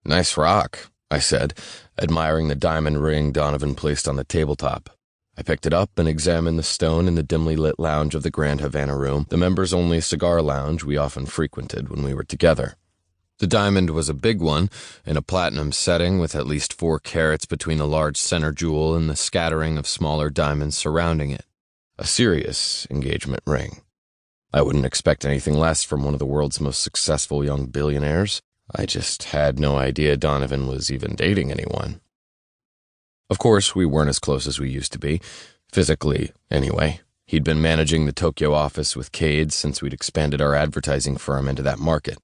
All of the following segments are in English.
"Nice rock," I said, admiring the diamond ring Donovan placed on the tabletop. I picked it up and examined the stone in the dimly lit lounge of the Grand Havana Room, the members-only cigar lounge we often frequented when we were together. The diamond was a big one, in a platinum setting with at least 4 carats between the large center jewel and the scattering of smaller diamonds surrounding it. A serious engagement ring. I wouldn't expect anything less from one of the world's most successful young billionaires. I just had no idea Donovan was even dating anyone. Of course, we weren't as close as we used to be, physically anyway. He'd been managing the Tokyo office with Cade since we'd expanded our advertising firm into that market.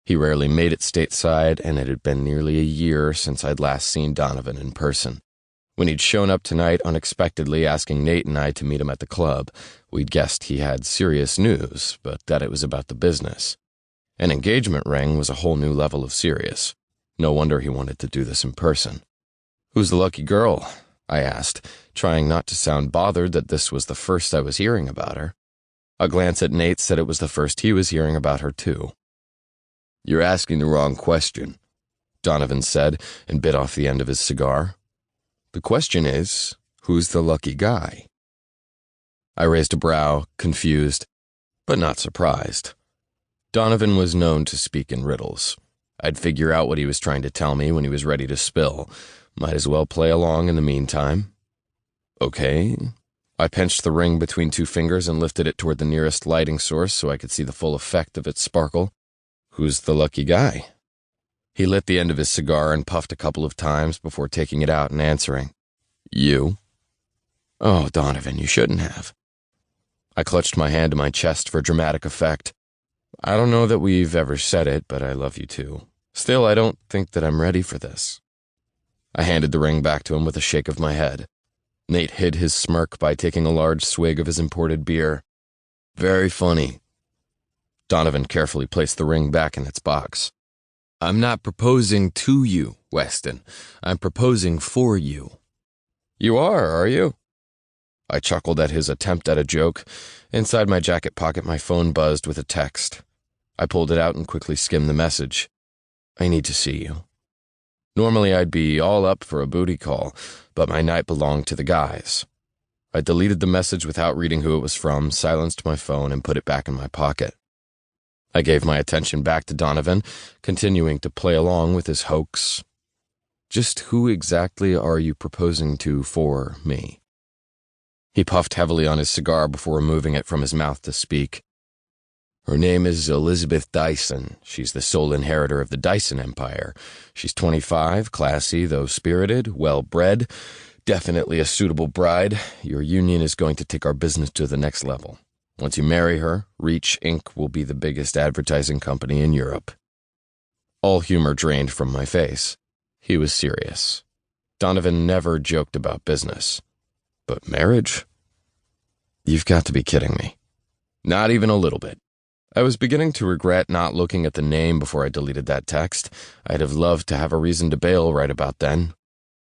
He rarely made it stateside, and it had been nearly a year since I'd last seen Donovan in person. When he'd shown up tonight unexpectedly asking Nate and I to meet him at the club, we'd guessed he had serious news, but that it was about the business. An engagement ring was a whole new level of serious. No wonder he wanted to do this in person. "Who's the lucky girl?" I asked, trying not to sound bothered that this was the first I was hearing about her. A glance at Nate said it was the first he was hearing about her, too. "You're asking the wrong question," Donovan said, and bit off the end of his cigar. "The question is, who's the lucky guy?" I raised a brow, confused, but not surprised. Donovan was known to speak in riddles. I'd figure out what he was trying to tell me when he was ready to spill. Might as well play along in the meantime. "Okay." I pinched the ring between 2 fingers and lifted it toward the nearest lighting source so I could see the full effect of its sparkle. "Who's the lucky guy?" He lit the end of his cigar and puffed a couple of times before taking it out and answering. "You." "Oh, Donovan, you shouldn't have." I clutched my hand to my chest for dramatic effect. "I don't know that we've ever said it, but I love you too. Still, I don't think that I'm ready for this." I handed the ring back to him with a shake of my head. Nate hid his smirk by taking a large swig of his imported beer. "Very funny." Donovan carefully placed the ring back in its box. "I'm not proposing to you, Weston. I'm proposing for you." "You are you?" I chuckled at his attempt at a joke. Inside my jacket pocket, my phone buzzed with a text. I pulled it out and quickly skimmed the message. "I need to see you." Normally I'd be all up for a booty call, but my night belonged to the guys. I deleted the message without reading who it was from, silenced my phone, and put it back in my pocket. I gave my attention back to Donovan, continuing to play along with his hoax. "Just who exactly are you proposing to for me?" He puffed heavily on his cigar before removing it from his mouth to speak. "Her name is Elizabeth Dyson. She's the sole inheritor of the Dyson Empire. She's 25, classy, though spirited, well-bred, definitely a suitable bride. Your union is going to take our business to the next level. Once you marry her, Reach, Inc. will be the biggest advertising company in Europe." All humor drained from my face. He was serious. Donovan never joked about business. But marriage? You've got to be kidding me. Not even a little bit. I was beginning to regret not looking at the name before I deleted that text. I'd have loved to have a reason to bail right about then.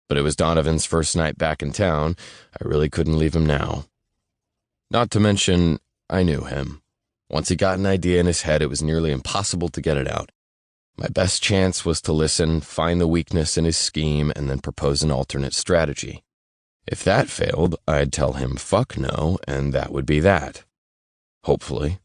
But it was Donovan's first night back in town. I really couldn't leave him now. Not to mention, I knew him. Once he got an idea in his head, it was nearly impossible to get it out. My best chance was to listen, find the weakness in his scheme, and then propose an alternate strategy. If that failed, I'd tell him fuck no, and that would be that. Hopefully.